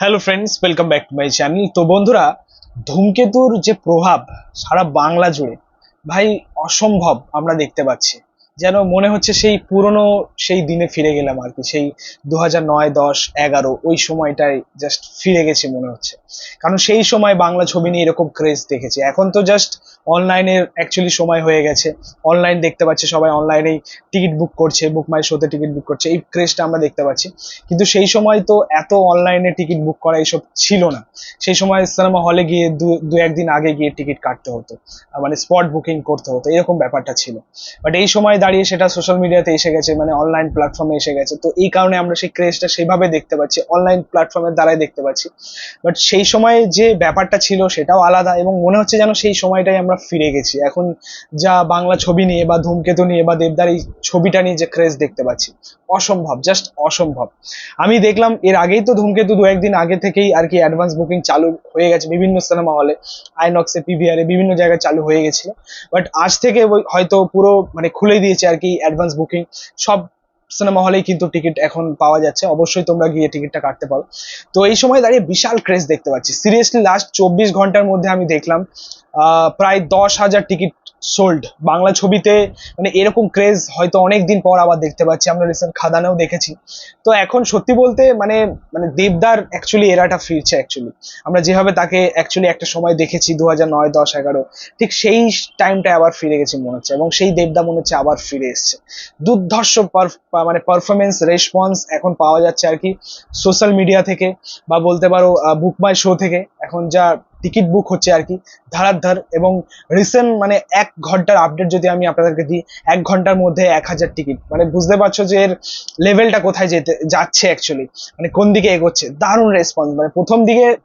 Hello friends, welcome back to my channel. তো বন্ধুরা, ধূমকেতুর যে প্রভাব সারা বাংলা জুড়ে ভাই অসম্ভব আমরা দেখতে পাচ্ছি। যেন মনে হচ্ছে সেই পুরনো সেই দিনে ফিরে গেলাম আর কি, সেই 2009, 10, 11 ওই সময়টায় জাস্ট ফিরে গেছি মনে হচ্ছে। কারণ সেই সময় বাংলা ছবি নিয়ে এরকম ক্রেজ দেখেছি। এখন তো জাস্ট অনলাইনের অ্যাকচুয়ালি সময় হয়ে গেছে, অনলাইন দেখতে পাচ্ছে সবাই, অনলাইনেই টিকিট বুক করছে, বুক মাই শোতে টিকিট বুক করছে, এই ক্রেজটা আমরা দেখতে পাচ্ছি। কিন্তু সেই সময় তো এত অনলাইনে টিকিট বুক করা এইসব ছিল না। সেই সময় সিনেমা হলে গিয়ে দু একদিন আগে গিয়ে টিকিট কাটতে হতো, মানে স্পট বুকিং করতে হতো, এরকম ব্যাপারটা ছিল। বাট এই সময় দাঁড়িয়ে সেটা সোশ্যাল মিডিয়াতে এসে গেছে, মানে অনলাইন প্ল্যাটফর্মে এসে গেছে। তো এই কারণে আমরা সেই ক্রেজটা সেইভাবে দেখতে পাচ্ছি, অনলাইন প্ল্যাটফর্মের দ্বারাই দেখতে পাচ্ছি। বাট সেই সময় যে ব্যাপারটা ছিল সেটাও আলাদা, এবং মনে হচ্ছে যেন সেই সময়টাই আমরা ফিরে গেছি। এখন যা বাংলা ছবি নিয়ে বা ধূমকেতু নিয়ে বা দেবদার এই ছবিটা নিয়ে যে ক্রেজ দেখতে পাচ্ছি, অসম্ভব, জাস্ট অসম্ভব। আমি দেখলাম এর আগেই তো ধূমকেতু দু একদিন আগে থেকেই আর কি অ্যাডভান্স বুকিং চালু হয়ে গেছে বিভিন্ন সিনেমা হলে, আইনক্সে, পিভিআরে, বিভিন্ন জায়গায় চালু হয়ে গেছিল। বাট আজ থেকে হয়তো পুরো মানে খুলে দিয়েছে আর কি অ্যাডভান্স বুকিং। সব সিনেমা হলেই কিন্তু টিকিট এখন পাওয়া যাচ্ছে, অবশ্যই তোমরা গিয়ে টিকিটটা কাটতে পারো। তো এই সময় দাঁড়িয়ে বিশাল ক্রেজ দেখতে পাচ্ছি। সিরিয়াসলি লাস্ট 24 ঘন্টার মধ্যে আমি দেখলাম প্রায় 10,000 টিকিট সোল্ড বাংলা ছবিতে। মানে এরকম ক্রেজ হয়তো অনেক দিন পর আবার দেখতে পাচ্ছি, আমরা রিসেন্ট খাদানেও দেখেছি। তো এখন সত্যি বলতে মানে মানে দেবদার অ্যাকচুয়ালি এরাটা ফিরছে অ্যাকচুয়ালি। আমরা যেভাবে তাকে অ্যাকচুয়ালি একটা সময় দেখেছি 2009, 10, 11, ঠিক সেই টাইমটা আবার ফিরে গেছি মনে হচ্ছে, এবং সেই দেবদা মনে হচ্ছে আবার ফিরে এসছে। দুর্ধর্ষ মানে পারফরমেন্স রেসপন্স এখন পাওয়া যাচ্ছে আর কি সোশ্যাল মিডিয়া থেকে, বা বলতে পারো বুক মাই শো থেকে। এখন যা টিকিট বুক হচ্ছে আর কি ধারার, এবং রিসেন্ট মানে 1 ঘন্টার আপডেট যদি আমি আপনাদেরকে দিই, 1 ঘন্টার মধ্যে 1,000 টিকিট, মানে বুঝতে পারছো যে এর লেভেলটা কোথায় যেতে যাচ্ছে অ্যাকচুয়ালি, মানে কোন দিকে এগোচ্ছে। দারুণ রেসপন্স, মানে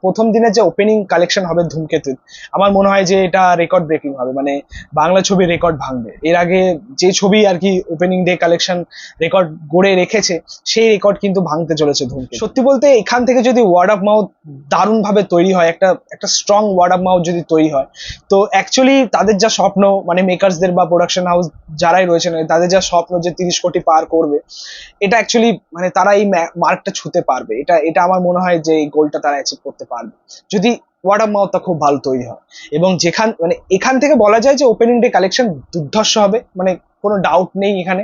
প্রথম দিনের যে ওপেনিং কালেকশন হবে ধূমকেতুর, আমার মনে হয় যে এটা রেকর্ড ব্রেকিং হবে, মানে বাংলা ছবি রেকর্ড ভাঙবে। এর আগে যে ছবি আর কি ওপেনিং ডে কালেকশন রেকর্ড গড়ে রেখেছে, সেই রেকর্ড কিন্তু ভাঙতে চলেছে ধূমকেতু। সত্যি বলতে এখান থেকে যদি ওয়ার্ড অফ মাউথ দারুণ ভাবে তৈরি হয়, একটা একটা স্ট্রং ওয়ার্ড অফ মাউথ যদি তৈরি হয়, তো অ্যাকচুয়ালি তাদের যা স্বপ্ন, মানে মেকার্সদের বা প্রোডাকশন হাউস যারাই রয়েছেন তাদের যা স্বপ্ন যে 30 কোটি পার করবে, এটা অ্যাকচুয়ালি মানে তারা এই মার্কটা ছুঁতে পারবে। এটা এটা আমার মনে হয় যে এই গোলটা তারা অ্যাচিভ করতে পারবে যদি ওয়ার্ড অফ মাউথটা খুব ভালো তৈরি হয়। এবং যেখান মানে এখান থেকে বলা যায় যে ওপেনিং ডে কালেকশন দুর্ধর্ষ হবে, মানে কোনো ডাউট নেই এখানে।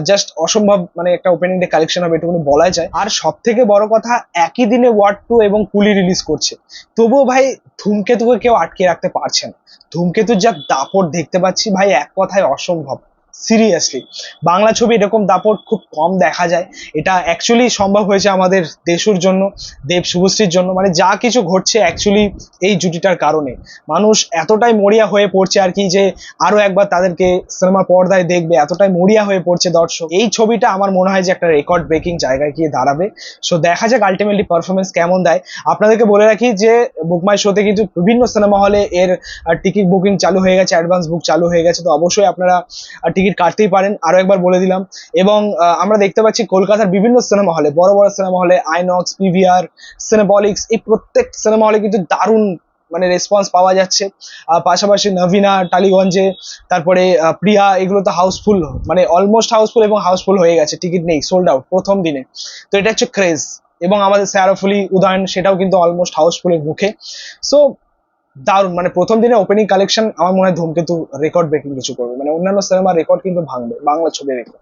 জাস্ট অসম্ভব মানে একটা ওপেনিং ডে কালেকশন হবে, এটুকুনি বলা যায়। আর সব থেকে বড় কথা, একই দিনে ওয়ার্ড 2 এবং কুলি রিলিজ করছে, তবুও ভাই ধূমকেতুকে কেউ আটকে রাখতে পারছে না। ধূমকেতুর যা দাপট দেখতে পাচ্ছি ভাই, এক কথায় অসম্ভব। সিরিয়াসলি বাংলা ছবি এরকম দাপট খুব কম দেখা যায়। এটা অ্যাকচুয়ালি সম্ভব হয়েছে আমাদের দেশুর জন্য, দেব শুভশ্রীর জন্য। মানে যা কিছু ঘটছে অ্যাকচুয়ালি এই জুটিটার কারণে মানুষ এতটাই মরিয়া হয়ে পড়ছে আর কি, যে আরো একবার তাদেরকে সিনেমার পর্দায় দেখবে, এতটাই মরিয়া হয়ে পড়ছে দর্শক। এই ছবিটা আমার মনে হয় যে একটা রেকর্ড ব্রেকিং জায়গায় গিয়ে দাঁড়াবে। সো দেখা যাক আলটিমেটলি পারফরমেন্স কেমন দেয়। আপনাদেরকে বলে রাখি যে বুক মাই শোতে কিন্তু বিভিন্ন সিনেমা হলে এর টিকিট বুকিং চালু হয়ে গেছে, অ্যাডভান্স বুক চালু হয়ে গেছে। তো অবশ্যই আপনারা টিকিট কাটতেই পারেন, আরো একবার বলে দিলাম। এবং আমরা দেখতে পাচ্ছি কলকাতার বিভিন্ন সিনেমা হলে, বড় বড় সিনেমা হলে, আইনক্স, পিভিআর, সিনেপলিক্স, এই প্রত্যেক সিনেমা হলে কিন্তু দারুণ মানে রেসপন্স পাওয়া যাচ্ছে। পাশাপাশি নভিনা, টালিগঞ্জে, তারপরে প্রিয়া, এগুলো তো হাউসফুল, মানে অলমোস্ট হাউসফুল, এবং হাউসফুল হয়ে গেছে, টিকিট নেই, সোল্ড আউট প্রথম দিনে। তো এটা হচ্ছে ক্রেজ। এবং আমাদের শেয়ারফুলি উদয়ন, সেটাও কিন্তু অলমোস্ট হাউসফুলের মুখে। সো দারুণ, মানে প্রথম দিনে ওপেনিং কালেকশন আমার মনে হয় ধূমকেতু রেকর্ড ব্রেকিং কিছু করবে, মানে অন্যান্য সিনেমার রেকর্ড কিন্তু ভাঙবে বাংলা ছবির রেকর্ড।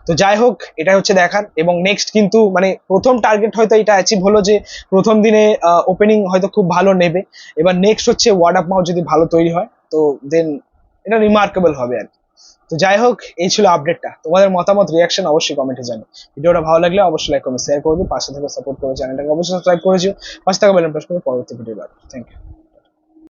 তো যাই হোক, এটা হচ্ছে দেখার। এবং নেক্সট কিন্তু মানে প্রথম টার্গেট হয়তো এটা অ্যাচিভ হলো যে প্রথম দিনে ওপেনিং হয়তো খুব ভালো নেবে। এবার নেক্সট হচ্ছে ওয়ার্ড অফ মাউথ যদি ভালো তৈরি হয়, তো দেন এটা রিমার্কেবল হবে আর কি। তো যাই হোক, এই ছিল আপডেটটা। তোমাদের মতামত, রিয়াকশন অবশ্যই কমেন্টে জানো। ভিডিওটা ভালো লাগলে অবশ্যই লাইক কমেন্ট শেয়ার করবে, পাশে থেকে সাপোর্ট করবে, চ্যানেলটাকে অবশ্যই সাবস্ক্রাইব করেছো, পাশে থাকা বেল আইকন প্রেস করে পরবর্তী ভিডিও পাবে। Thank you.